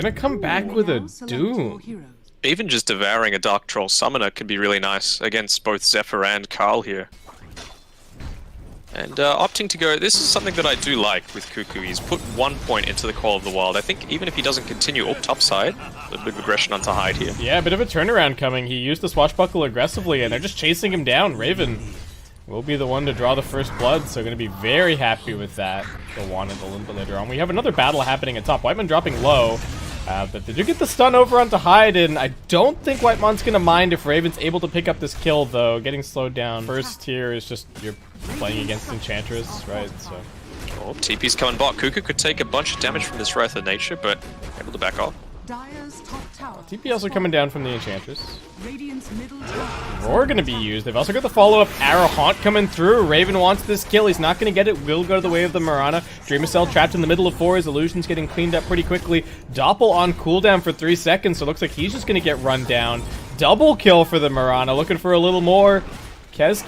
gonna come back with a Doom. Even just devouring a Dark Troll Summoner could be really nice against both Zephyr and Carl here. And opting to go, this is something that I do like with Cuckoo. He's put 1 point into the Call of the Wild. I think even if he doesn't continue up top side, a little bit of aggression onto Hyde here. Yeah, a bit of a turnaround coming. He used the Swashbuckle aggressively, and they're just chasing him down. Raven will be the one to draw the first blood, so going to be very happy with that. They'll want it a little bit later on. We have another battle happening at top. Whiteman dropping low, but they do get the stun over onto Hyde, and I don't think Whitemon's going to mind if Raven's able to pick up this kill, though. Getting slowed down first here is just, you're playing against Enchantress, right? So. Oh, TP's coming bot. Cuckoo could take a bunch of damage from this Wrath of Nature, but able to back off. TP also coming down from the Enchantress. Roar gonna be used. They've also got the follow-up Arrow Haunt coming through. Raven wants this kill. He's not gonna get it. Will go to the way of the Mirana. Dreamcell trapped in the middle of 4. His illusion's getting cleaned up pretty quickly. Doppel on cooldown for 3 seconds, so it looks like he's just gonna get run down. Double kill for the Mirana, looking for a little more.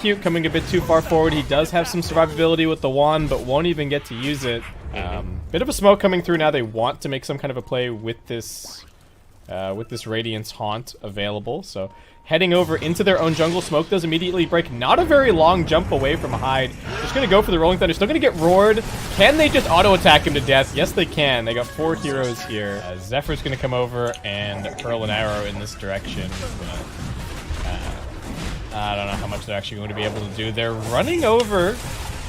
Cute coming a bit too far forward. He does have some survivability with the wand, but won't even get to use it. Bit of a smoke coming through now. They want to make some kind of a play with this Radiance Haunt available. So heading over into their own jungle. Smoke does immediately break. Not a very long jump away from Hyde. Just going to go for the Rolling Thunder. Still going to get roared. Can they just auto-attack him to death? Yes, they can. They got 4 heroes here. Zephyr's going to come over and hurl an arrow in this direction. I don't know how much they're actually going to be able to do. They're running over.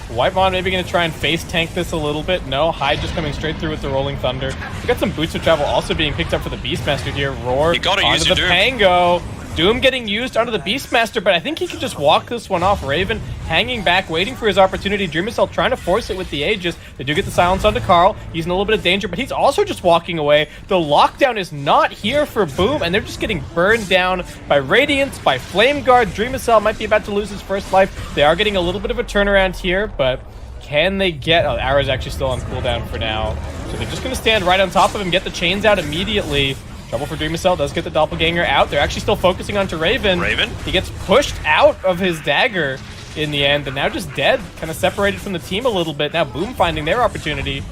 Whitemon maybe going to try and face tank this a little bit. No, Hyde just coming straight through with the Rolling Thunder. We got some Boots of Travel also being picked up for the Beastmaster here. Roar onto the Pango. Doom getting used onto the Beastmaster, but I think he can just walk this one off. Raven hanging back, waiting for his opportunity. Dreamcell trying to force it with the Aegis. They do get the silence onto Carl. He's in a little bit of danger, but he's also just walking away. The lockdown is not here for Boom, and they're just getting burned down by Radiance, by Flame Guard. Dreamcell might be about to lose his first life. They are getting a little bit of a turnaround here, but can they get... Oh, Arrow's actually still on cooldown for now. So they're just going to stand right on top of him, get the chains out immediately. Trouble for Dreamcell, does get the Doppelganger out. They're actually still focusing onto Raven. He gets pushed out of his dagger in the end, and now just dead. Kind of separated from the team a little bit. Now Boom finding their opportunity.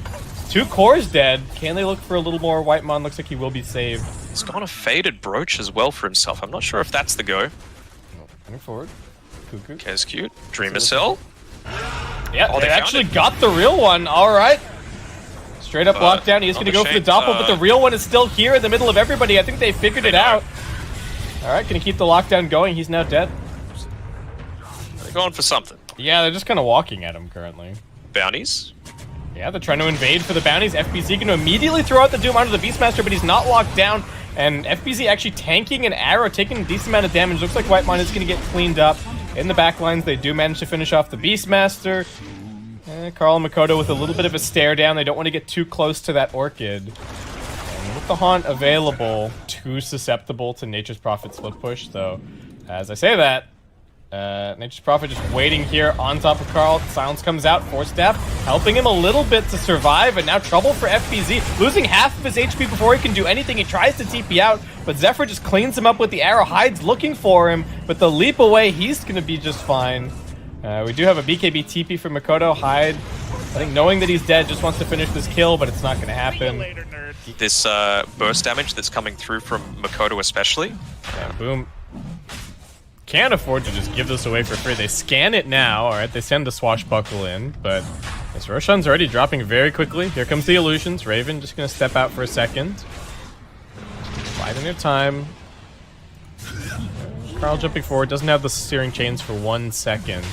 2 cores dead. Can they look for a little more? Whitemon looks like he will be saved. He's gone a Faded Brooch as well for himself. I'm not sure if that's the go. Running forward. Cuckoo. Cute. Dreamcell. Yeah, they actually got the real one. All right. Straight up lockdown. He is going to go for the Doppel, but the real one is still here in the middle of everybody. I think they figured it out. All right, going to keep the lockdown going. He's now dead. They're going for something. Yeah, they're just kind of walking at him currently. Bounties? Yeah, they're trying to invade for the bounties. FBZ going to immediately throw out the Doom onto the Beastmaster, but he's not locked down. And FBZ actually tanking an arrow, taking a decent amount of damage. Looks like Whitemon is going to get cleaned up. In the backlines, they do manage to finish off the Beastmaster. Carl and Makoto with a little bit of a stare down. They don't want to get too close to that Orchid. And with the Haunt available, too susceptible to Nature's Prophet split push, though. As I say that, Nature's Prophet just waiting here on top of Carl. Silence comes out, Force Staff, helping him a little bit to survive, and now trouble for FBZ. Losing half of his HP before he can do anything. He tries to TP out, but Zephyr just cleans him up with the arrow. Hyde's looking for him, but the leap away, he's going to be just fine. We do have a BKB TP for Makoto. Hyde, I think knowing that he's dead, just wants to finish this kill, but it's not going to happen. This burst damage that's coming through from Makoto especially. Yeah, Boom can't afford to just give this away for free. They scan it now, alright, they send the Swashbuckle in, but this Roshan's already dropping very quickly. Here comes the illusions. Raven just going to step out for a second. Biding their time. Carl jumping forward, doesn't have the Searing Chains for 1 second.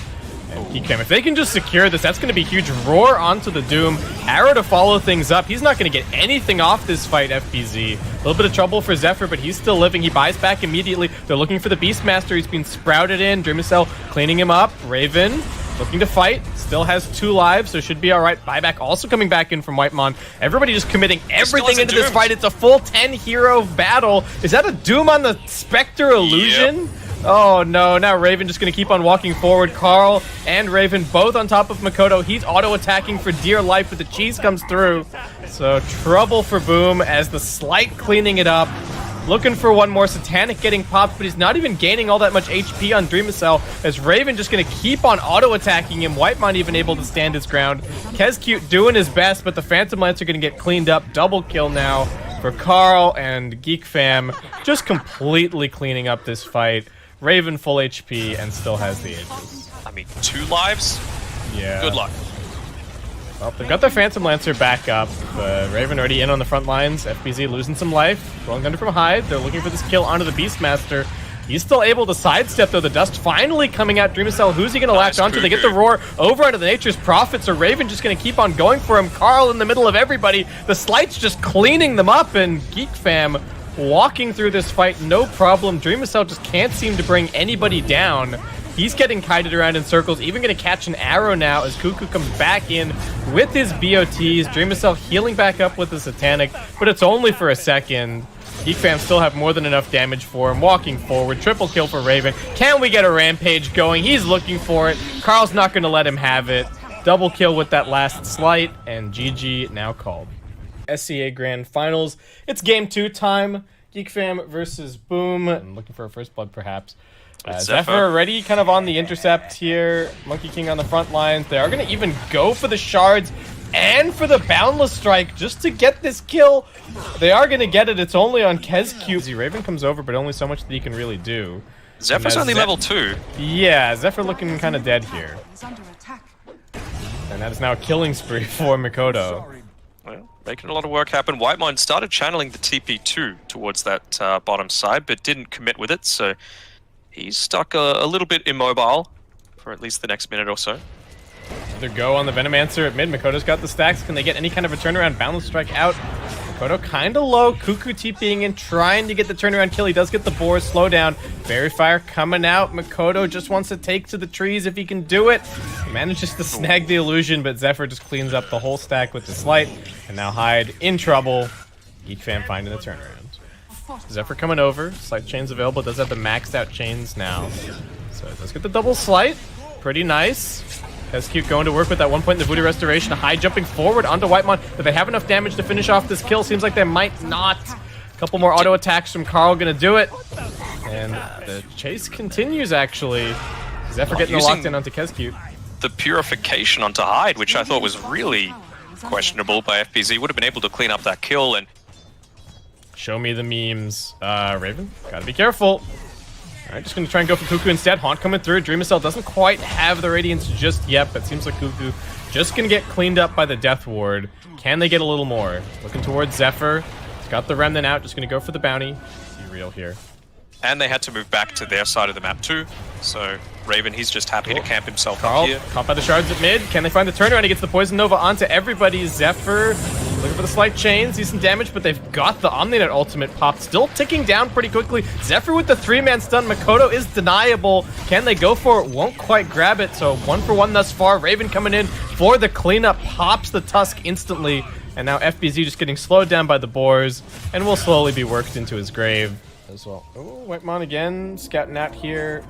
And Geek, if they can just secure this, that's going to be huge. Roar onto the Doom. Arrow to follow things up. He's not going to get anything off this fight, FBZ. A little bit of trouble for Zephyr, but he's still living. He buys back immediately. They're looking for the Beastmaster. He's been sprouted in. Dreamcell cleaning him up. Raven looking to fight. Still has 2 lives, so should be all right. Buyback also coming back in from Whitemon. Everybody just committing everything into this fight. It's a full 10-hero battle. Is that a Doom on the Spectre illusion? Yep. Oh no, now Raven just going to keep on walking forward. Carl and Raven both on top of Makoto. He's auto-attacking for dear life, but the cheese comes through. So trouble for Boom as the Slight cleaning it up. Looking for one more. Satanic getting popped, but he's not even gaining all that much HP on Dreamcell as Raven just going to keep on auto-attacking him. Whitemon even able to stand his ground. Cute doing his best, but the Phantom Lance are going to get cleaned up. Double kill now for Carl and Geek Fam, just completely cleaning up this fight. Raven full HP and still has the Aegis. I mean, 2 lives? Yeah. Good luck. Well, they've got their Phantom Lancer back up. Raven already in on the front lines. FBZ losing some life. Rolling under from Hyde. They're looking for this kill onto the Beastmaster. He's still able to sidestep, though. The dust finally coming out. Dreamcell, who's he going to latch onto? They get the roar over onto the Nature's Prophet, so Raven just going to keep on going for him. Carl in the middle of everybody. The Slight's just cleaning them up, and Geek Fam walking through this fight, no problem. Dreamcell just can't seem to bring anybody down. He's getting kited around in circles, even going to catch an arrow now as Cuckoo comes back in with his BOTs. Dreamcell healing back up with the Satanic, but it's only for a second. Geek Fam still have more than enough damage for him. Walking forward, triple kill for Raven. Can we get a rampage going? He's looking for it. Carl's not going to let him have it. Double kill with that last slight, and GG now called. SCA Grand Finals. It's game 2 time. Geek Fam versus Boom. I'm looking for a first blood, perhaps. Zephyr already kind of on the intercept here. Monkey King on the front lines. They are going to even go for the shards and for the Boundless Strike just to get this kill. They are going to get it. It's only on KezQ. Raven comes over, but only so much that he can really do. Zephyr's only level 2. Yeah, Zephyr looking kind of dead here. And that is now a killing spree for Mikoto. Well, making a lot of work happen. Whitemine started channeling the TP2 towards that bottom side, but didn't commit with it, so he's stuck a little bit immobile for at least the next minute or so. Another go on the Venomancer at mid. Mikoto's got the stacks. Can they get any kind of a turnaround? Boundless Strike out. Mikoto kind of low. Cuckoo TPing in, trying to get the turnaround kill. He does get the boar. Slow down. Fairy Fire coming out. Mikoto just wants to take to the trees if he can do it. He manages to snag the illusion, but Zephyr just cleans up the whole stack with the Slight. And now Hyde in trouble. Geek Fam finding the turnaround. Zephyr coming over. Slight chains available. Does have the maxed out chains now. So let's get the double Slight. Pretty nice. KezQ going to work with that 1 point in the Voodoo Restoration. High jumping forward onto Whitemon. Do they have enough damage to finish off this kill? Seems like they might not. A couple more auto attacks from Carl gonna do it. And the chase continues, actually. Zephyr getting the locked in onto KezQ. The purification onto Hyde, which I thought was really questionable by FPZ. Would have been able to clean up that kill and... Show me the memes. Raven, gotta be careful. Alright, just gonna try and go for Cuckoo instead. Haunt coming through. Dreamcell doesn't quite have the Radiance just yet, but seems like Cuckoo just gonna get cleaned up by the Death Ward. Can they get a little more? Looking towards Zephyr. He's got the Remnant out, just gonna go for the bounty. Be real here. And they had to move back to their side of the map too. So Raven, he's just happy to camp himself Carl, up here. caught by the shards at mid. Can they find the turnaround? He gets the Poison Nova onto everybody. Zephyr looking for the Slight chain. Sees some damage, but they've got the Omninet ultimate pop. Still ticking down pretty quickly. Zephyr with the 3-man stun. Mikoto is deniable. Can they go for it? Won't quite grab it. So 1 for 1 thus far. Raven coming in for the cleanup. Pops the Tusk instantly. And now FBZ just getting slowed down by the boars. And will slowly be worked into his grave as well. Oh, Whitemon again, scouting out here.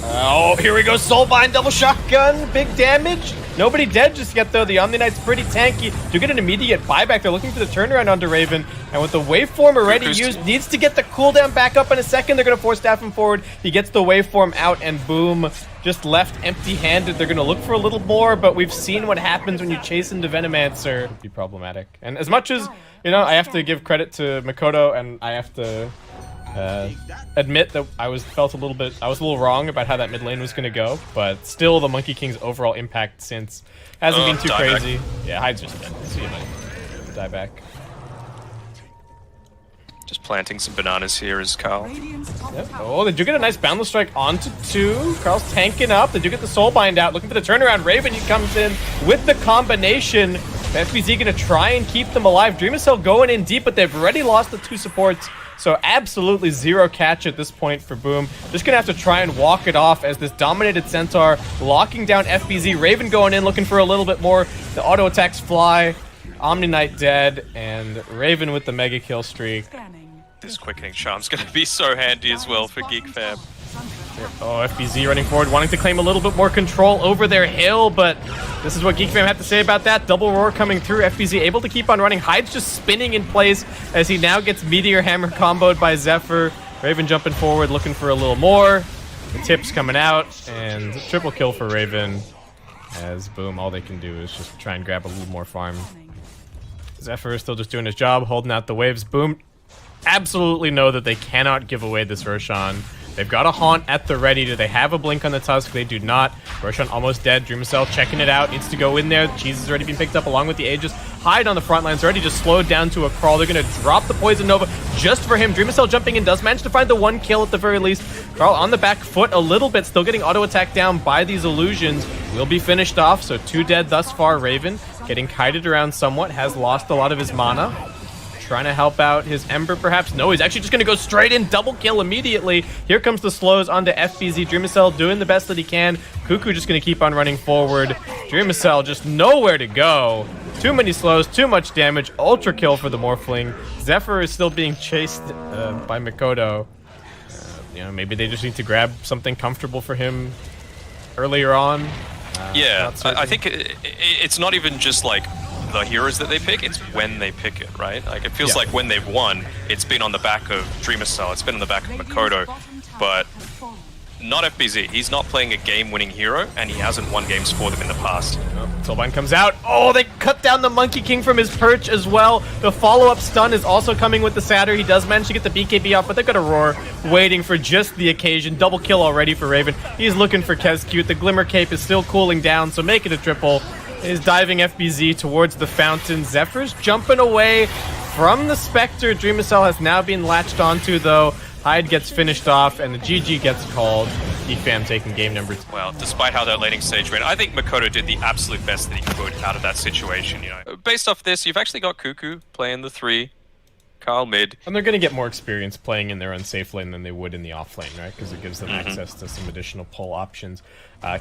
Oh, here we go, Soulbind, double shotgun, big damage. Nobody dead just yet, though. The Omni-Knight's pretty tanky. Do get an immediate buyback. They're looking for the turnaround onto Raven. And with the waveform already used, needs to get the cooldown back up in a second. They're going to force staff him forward. He gets the waveform out, and boom, just left empty-handed. They're going to look for a little more, but we've seen what happens when you chase into Venomancer. It would be problematic. And as much as, you know, I have to give credit to Mikoto, and I have to admit that I was a little wrong about how that mid lane was going to go, but still the Monkey King's overall impact since hasn't been too crazy. Back. Yeah, Hyde's just dead. See you, mate. Die back. Just planting some bananas here is Carl. Yep. Oh, they do get a nice Boundless Strike onto 2. Carl's tanking up. They do get the Soulbind out, looking for the turnaround. Raven, he comes in with the combination. The FBZ going to try and keep them alive. Dreamcell going in deep, but they've already lost the 2 supports. So absolutely zero catch at this point for Boom. Just gonna have to try and walk it off as this dominated Centaur locking down FBZ. Raven going in looking for a little bit more. The auto attacks fly. Omni Knight dead, and Raven with the mega kill streak. This quickening charm's gonna be so handy as well for Geek Fam. Oh, FBZ running forward, wanting to claim a little bit more control over their hill, but this is what Geek Fam had to say about that. Double roar coming through. FBZ able to keep on running. Hyde's just spinning in place as he now gets Meteor Hammer comboed by Zephyr. Raven jumping forward, looking for a little more. The tips coming out, and triple kill for Raven. As Boom, all they can do is just try and grab a little more farm. Zephyr is still just doing his job, holding out the waves. Boom. Absolutely know that they cannot give away this Roshan. They've got a Haunt at the ready. Do they have a Blink on the Tusk? They do not. Roshan almost dead. Dreamcell checking it out. Needs to go in there. Cheese has already been picked up along with the Aegis. Hyde on the front lines. Already just slowed down to a crawl. They're going to drop the Poison Nova just for him. Dreamcell jumping in. Does manage to find the one kill at the very least. Carl on the back foot a little bit. Still getting auto attack down by these illusions. Will be finished off. So 2 dead thus far. Raven getting kited around somewhat. Has lost a lot of his mana. Trying to help out his Ember, perhaps. No, he's actually just going to go straight in. Double kill immediately. Here comes the slows onto FBZ. Dreamcell doing the best that he can. Cuckoo just going to keep on running forward. Dreamcell just nowhere to go. Too many slows, too much damage. Ultra kill for the Morphling. Zephyr is still being chased by Mikoto. You know, maybe they just need to grab something comfortable for him earlier on. Yeah, I think it's not even just like the heroes that they pick, it's when they pick it, right? Like, it feels like when they've won, it's been on the back of Dreamcell, it's been on the back of Mikoto, but not FBZ. He's not playing a game-winning hero, and he hasn't won games for them in the past. Soulbind comes out. Oh, they cut down the Monkey King from his perch as well. The follow-up stun is also coming with the Satyr. He does manage to get the BKB off, but they've got a Roar waiting for just the occasion. Double kill already for Raven. He's looking for Kezcute. The Glimmer Cape is still cooling down, so make it a triple. Is diving FBZ towards the fountain. Zephyr's jumping away from the Spectre. Dreamcell has now been latched onto, though. Hyde gets finished off, and the GG gets called. Geek fam taking game number 2. Well, despite how that laning stage went, I think Mikoto did the absolute best that he could out of that situation, you know. Based off this, you've actually got Cuckoo playing the 3, Carl mid. And they're going to get more experience playing in their unsafe lane than they would in the off lane, right? Because it gives them access to some additional pull options.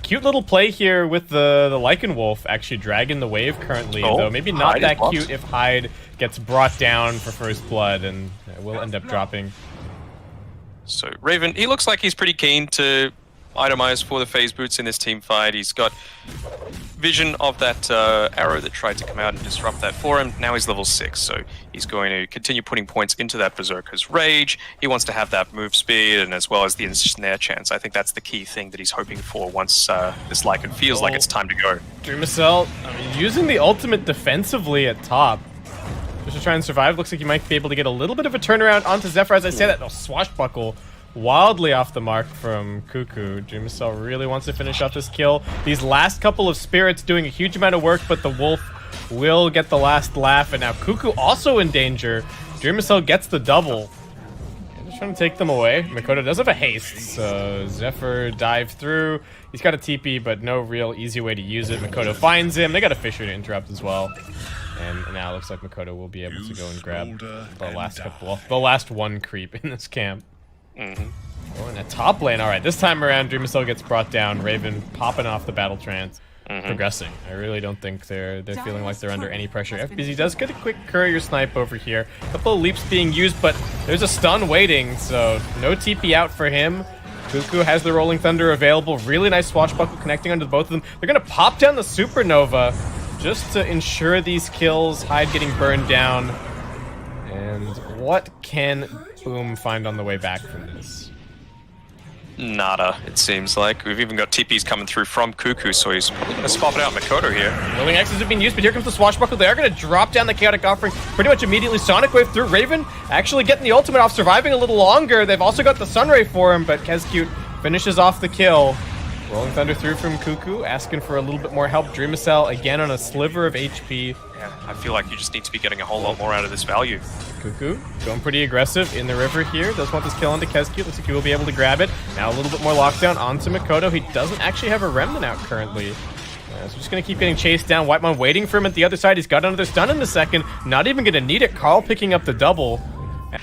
Cute little play here with the Lycan Wolf actually dragging the wave currently, though maybe not that cute if Hyde gets brought down for first blood and will end up dropping. So Raven, he looks like he's pretty keen to itemize for the phase boots in this team fight. He's got vision of that arrow that tried to come out and disrupt that for him. Now he's level 6, so he's going to continue putting points into that Berserker's Rage. He wants to have that move speed and as well as the ensnare chance. I think that's the key thing that he's hoping for once this Lycan feels like it's time to go. Dreamcell, using the ultimate defensively at top. Just to try and survive. Looks like you might be able to get a little bit of a turnaround onto Zephyr. As I say that, swashbuckle wildly off the mark from Cuckoo. Dreamcell really wants to finish off this kill. These last couple of spirits doing a huge amount of work, but the wolf will get the last laugh. And now Cuckoo also in danger. Dreamcell gets the double. Just trying to take them away. Mikoto does have a haste, so Zephyr dive through. He's got a TP, but no real easy way to use it. Mikoto finds him. They got a Fisher to interrupt as well. And now it looks like Mikoto will be able to go and grab the last couple, well, the last one creep in this camp. Oh, in the top lane. All right, this time around, Dreamcell gets brought down. Raven popping off the battle trance, progressing. I really don't think they're feeling like they're under any pressure. FBZ does get a quick courier snipe over here. A couple of leaps being used, but there's a stun waiting, so no TP out for him. Cuckoo has the Rolling Thunder available. Really nice swashbuckle connecting onto both of them. They're going to pop down the Supernova just to ensure these kills. Hyde getting burned down. And what can Boom find on the way back from this? Nada, it seems like. We've even got TPs coming through from Cuckoo, so he's probably going to swap it out Mikoto here. Willing X's have been used, but here comes the swashbuckle. They are going to drop down the Chaotic Offering pretty much immediately. Sonic Wave through. Raven actually getting the ultimate off, surviving a little longer. They've also got the Sunray for him, but Kezcute finishes off the kill. Rolling Thunder through from Cuckoo, asking for a little bit more help. Dreamcell again on a sliver of HP. Yeah, I feel like you just need to be getting a whole lot more out of this value. Cuckoo going pretty aggressive in the river here. Does want this kill onto Kezcute. Looks like he will be able to grab it. Now a little bit more lockdown onto Mikoto. He doesn't actually have a Remnant out currently. So just going to keep getting chased down. Whitemon waiting for him at the other side. He's got another stun in the second. Not even going to need it. Carl picking up the double.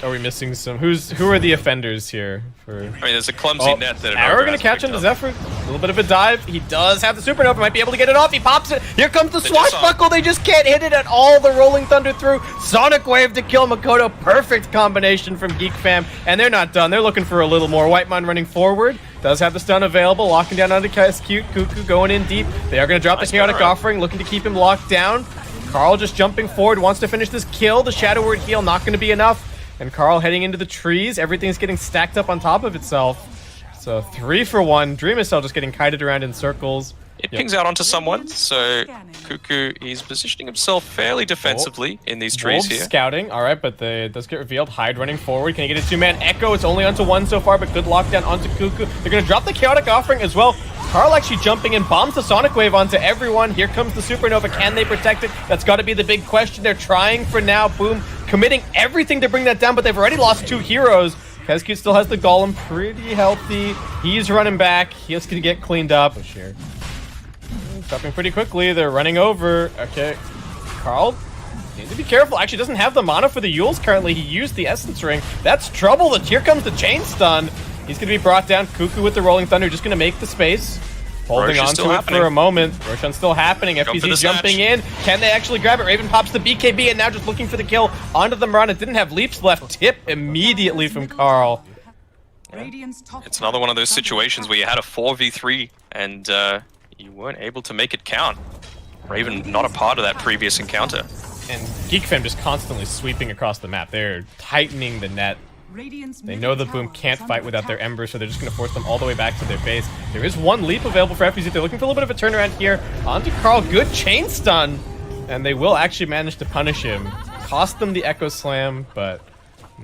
Are we missing some? Who are the offenders here? I mean, there's a clumsy net that Arrow going to catch onto Zephyr. A little bit of a dive. He does have the Supernova. Might be able to get it off. He pops it. Here comes the swashbuckle. They just can't hit it at all. The Rolling Thunder through. Sonic Wave to kill Mikoto. Perfect combination from Geek fam. And they're not done. They're looking for a little more. Whitemon running forward. Does have the stun available. Locking down onto Kezcute. Cuckoo going in deep. They are going to drop the Chaotic Offering. Looking to keep him locked down. Carl just jumping forward. Wants to finish this kill. The Shadow Word heal not going to be enough. And Carl heading into the trees. Everything's getting stacked up on top of itself. So 3 for 1. Dreamcell just getting kited around in circles. It pings out onto someone, so Cuckoo is positioning himself fairly defensively in these trees Wolves here. scouting, alright, but it does get revealed. Hyde running forward. Can he get a two-man Echo? It's only onto one so far, but good lockdown onto Cuckoo. They're going to drop the Chaotic Offering as well. Karl actually jumping in, bombs the Sonic Wave onto everyone. Here comes the Supernova. Can they protect it? That's got to be the big question. They're trying for now. Boom, committing everything to bring that down, but they've already lost 2 heroes. Kezcute still has the Golem, pretty healthy. He's running back. He's going to get cleaned up. Bashir dropping pretty quickly. They're running over. Okay, Karl needs to be careful. Actually doesn't have the mana for the Yules currently. He used the Essence Ring. That's trouble. Here comes the Chain Stun. He's going to be brought down. Cuckoo with the Rolling Thunder, just going to make the space. Holding on to it for a moment. Roshan's still happening. FPZ jumping in. Can they actually grab it? Raven pops the BKB and now just looking for the kill onto the Mirana. Didn't have leaps left. Tip immediately from Karl. It's another one of those situations where you had a 4v3 and you weren't able to make it count. Raven not a part of that previous encounter. And Geek just constantly sweeping across the map. They're tightening the net. They know the Boom can't fight without their Embers, so they're just going to force them all the way back to their base. There is one leap available for FPZ. They're looking for a little bit of a turnaround here. Onto Karl, good chain stun. And they will actually manage to punish him. Cost them the Echo Slam, but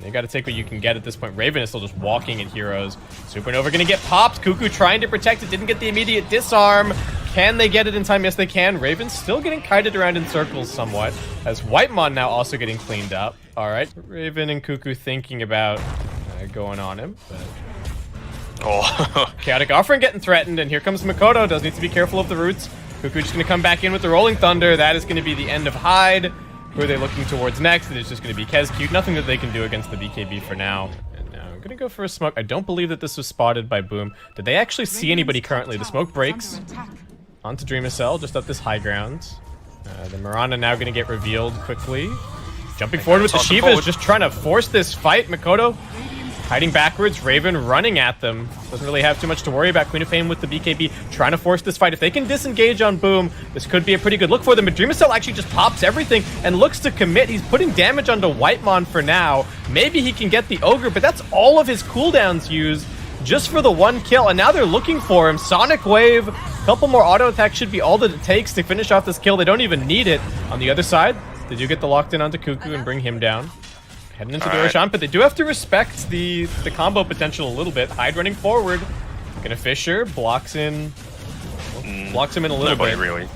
they got to take what you can get at this point. Raven is still just walking at heroes. Supernova going to get popped. Cuckoo trying to protect it. Didn't get the immediate disarm. Can they get it in time? Yes, they can. Raven's still getting kited around in circles somewhat. As Whitemon now also getting cleaned up. All right, Raven and Cuckoo thinking about going on him. But Chaotic Offering getting threatened, and here comes Mikoto. Does need to be careful of the roots. Cuckoo just going to come back in with the Rolling Thunder. That is going to be the end of Hyde. Who are they looking towards next? It is just going to be Kezcute. Nothing that they can do against the BKB for now. And now I'm going to go for a smoke. I don't believe that this was spotted by Boom. Did they actually see anybody currently? The smoke breaks. Onto Dreamacell, just up this high ground. The Mirana now going to get revealed quickly. Jumping forward with the Shiva is just trying to force this fight. Mikoto hiding backwards. Raven running at them. Doesn't really have too much to worry about. Queen of Pain with the BKB trying to force this fight. If they can disengage on Boom, this could be a pretty good look for them. But Dreamacell actually just pops everything and looks to commit. He's putting damage onto Whitemon for now. Maybe he can get the Ogre, but that's all of his cooldowns used just for the one kill. And now they're looking for him. Sonic Wave, a couple more auto attacks should be all that it takes to finish off this kill. They don't even need it. On the other side, they do get the locked in onto Cuckoo and bring him down. Heading into the Roshan, but they do have to respect the combo potential a little bit. Hyde running forward. Gonna Fisher, blocks him in a little bit. Really.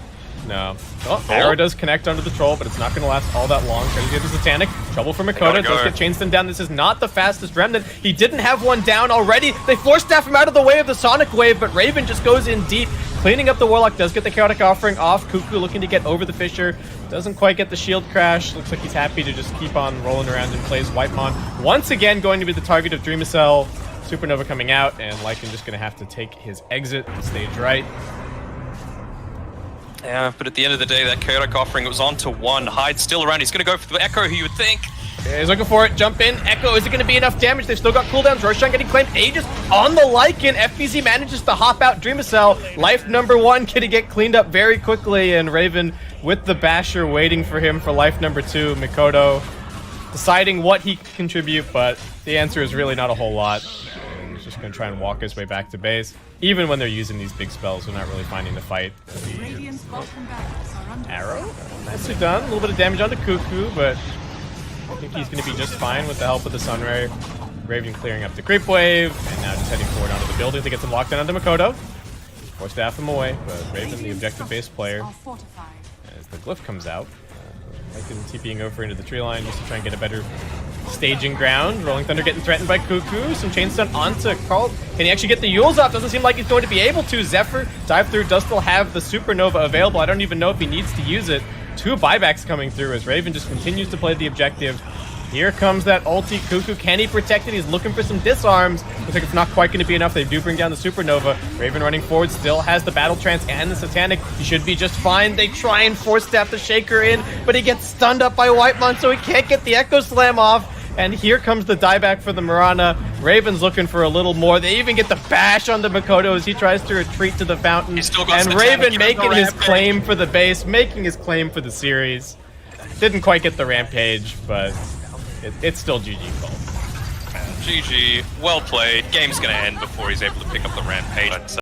No. Oh, Arrow does connect onto the troll, but it's not going to last all that long. Trying to get the Satanic. Trouble for Mikoto. Does get Chainstone down. This is not the fastest Remnant. He didn't have one down already. They force staff him out of the way of the Sonic Wave, but Raven just goes in deep. Cleaning up the Warlock. Does get the Chaotic Offering off. Cuckoo looking to get over the Fisher. Doesn't quite get the shield crash. Looks like he's happy to just keep on rolling around and plays Whitemon. Once again going to be the target of Dreamacell. Supernova coming out, and Lycan just going to have to take his exit stage right. Yeah, but at the end of the day, that Chaotic Offering was on to one. Hyde's still around. He's going to go for the Echo, who you would think. Yeah, he's looking for it. Jump in. Echo, is it going to be enough damage? They've still got cooldowns. Roshan getting claimed. Aegis on the Lycan. FBZ manages to hop out Dreamacell. Life number 1 going to get cleaned up very quickly, and Raven with the Basher waiting for him for life number 2. Mikoto deciding what he can contribute, but the answer is really not a whole lot. And he's just going to try and walk his way back to base. Even when they're using these big spells, they're not really finding the fight. Arrow, nicely done. A little bit of damage onto Cuckoo, but I think he's going to be just fine with the help of the Sunray. Raven clearing up the creep wave, and now just heading forward onto the building to get some lockdown onto Mikoto. Force staff him away, but Raven, the objective-based player, as the glyph comes out, Lycan TPing over into the tree line just to try and get a better staging ground. Rolling Thunder getting threatened by Cuckoo. Some chain stun onto Karl. Can he actually get the Yules off? Doesn't seem like he's going to be able to. Zephyr dive through, does still have the Supernova available. I don't even know if he needs to use it. 2 buybacks coming through as Raven just continues to play the objective. Here comes that ulti. Cuckoo, can he protect it? He's looking for some disarms. Looks like it's not quite going to be enough. They do bring down the Supernova. Raven running forward, still has the Battle Trance and the Satanic. He should be just fine. They try and force staff the Shaker in, but he gets stunned up by Whitemon, so he can't get the Echo Slam off. And here comes the dieback for the Mirana. Raven's looking for a little more. They even get the bash on the Mikoto as he tries to retreat to the fountain. And Raven making his claim for the base, making his claim for the series. Didn't quite get the Rampage, but it's still GG call. GG, well played. Game's gonna end before he's able to pick up the Rampage. But,